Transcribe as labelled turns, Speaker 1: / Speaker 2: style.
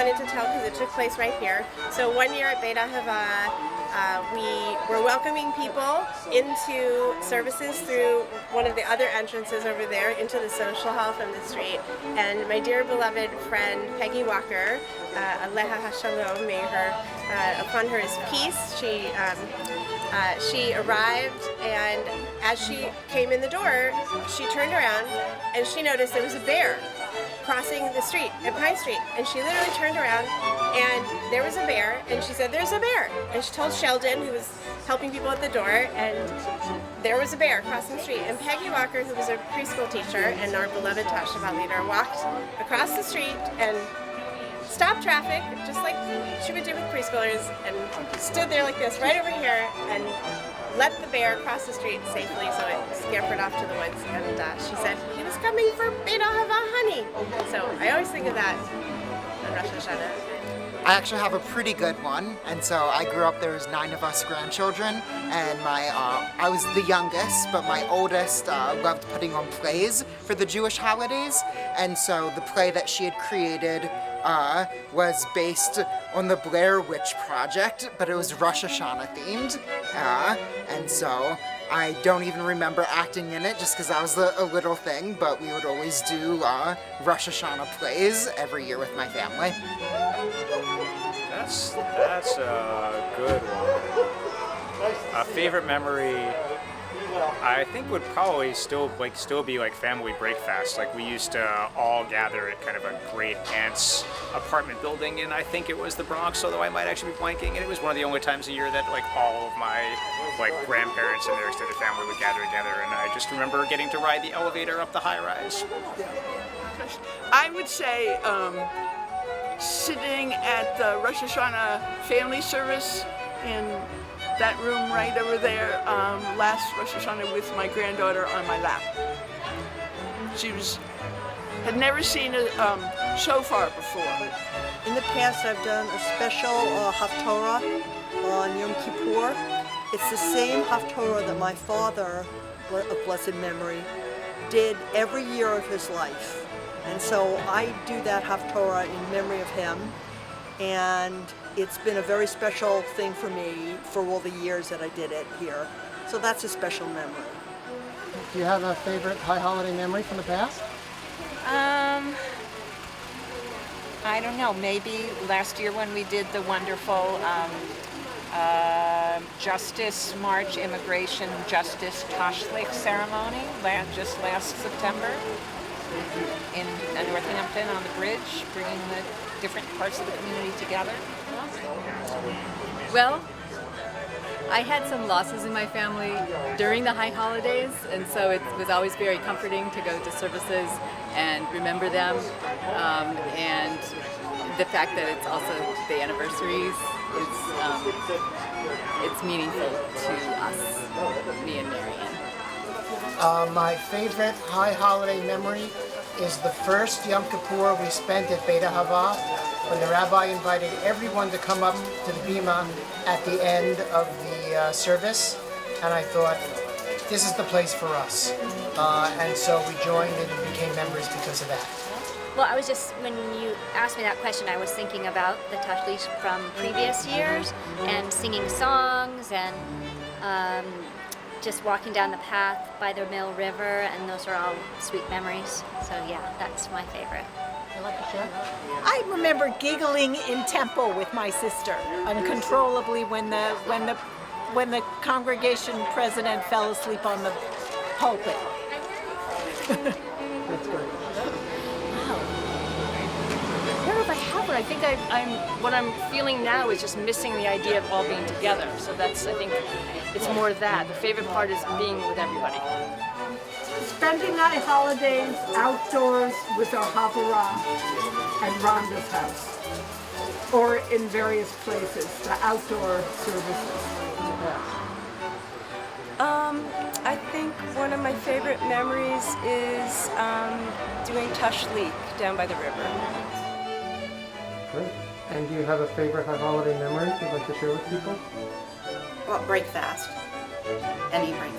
Speaker 1: wanted to tell because it took place right here. So one year at Beit Ahavah, we were welcoming people into services through one of the other entrances over there into the social hall from the street. And my dear beloved friend Peggy Walker, Aleha Hashalom, may upon her is peace. She arrived, and as she came in the door, she turned around and she noticed there was a bear crossing the street at Pine Street, and she literally turned around and there was a bear, and she said, "There's a bear," and she told Sheldon, who was helping people at the door, and there was a bear crossing the street. And Peggy Walker, who was a preschool teacher and our beloved Tashabat leader, walked across the street and stopped traffic, just like she would do with preschoolers, and stood there like this right over here and let the bear cross the street safely, so it scampered off to the woods. And she said he was coming for Beit Ahavah honey. So I always think of that on Rosh Hashanah.
Speaker 2: I actually have a pretty good one, and so I grew up, there was 9 of us grandchildren, and I was the youngest, but my oldest loved putting on plays for the Jewish holidays, and so the play that she had created was based on the Blair Witch Project, but it was Rosh Hashanah themed, and so I don't even remember acting in it just because that was a little thing, but we would always do Rosh Hashanah plays every year with my family.
Speaker 3: That's a good one. A favorite memory, I think, would probably still be like family breakfast. Like, we used to all gather at kind of a great aunt's apartment building, and I think it was the Bronx, although I might actually be blanking. And it was one of the only times a year that like all of my grandparents and their extended family would gather together. And I just remember getting to ride the elevator up the high rise.
Speaker 4: I would say sitting at the Rosh Hashanah family service in that room right over there last Rosh Hashanah with my granddaughter on my lap. She had never seen a shofar before.
Speaker 5: In the past, I've done a special Haftorah on Yom Kippur. It's the same Haftorah that my father, of blessed memory, did every year of his life. And so I do that Haftorah in memory of him, and it's been a very special thing for me for all the years that I did it here. So that's a special memory.
Speaker 6: Do you have a favorite high holiday memory from the past?
Speaker 7: I don't know, maybe last year when we did the wonderful Justice March, Immigration Justice Tashlich ceremony just last September in Northampton on the bridge, bringing the different parts of the community together.
Speaker 8: Well, I had some losses in my family during the high holidays, and so it was always very comforting to go to services and remember them, and the fact that it's also the anniversaries, it's meaningful to us, me and Marianne.
Speaker 6: My favorite high holiday memory is the first Yom Kippur we spent at Beit Ahavah, when the rabbi invited everyone to come up to the bima at the end of the service, and I thought, this is the place for us. And so we joined and became members because of that.
Speaker 9: Well, when you asked me that question, I was thinking about the Tashlich from previous years and singing songs and just walking down the path by the Mill River, and those are all sweet memories. So yeah, that's my favorite.
Speaker 10: I remember giggling in temple with my sister uncontrollably when the congregation president fell asleep on the pulpit.
Speaker 6: That's great.
Speaker 11: I don't know if I have one. I think what I'm feeling now is just missing the idea of all being together. So I think it's more that. The favorite part is being with everybody.
Speaker 12: Spending our holidays outdoors with our Havurah at Rhonda's house, or in various places, the outdoor services.
Speaker 13: I think one of my favorite memories is doing Tashlich down by the river.
Speaker 6: Great. And do you have a favorite high holiday memory you'd like to share with people?
Speaker 14: Well, break fast. Any break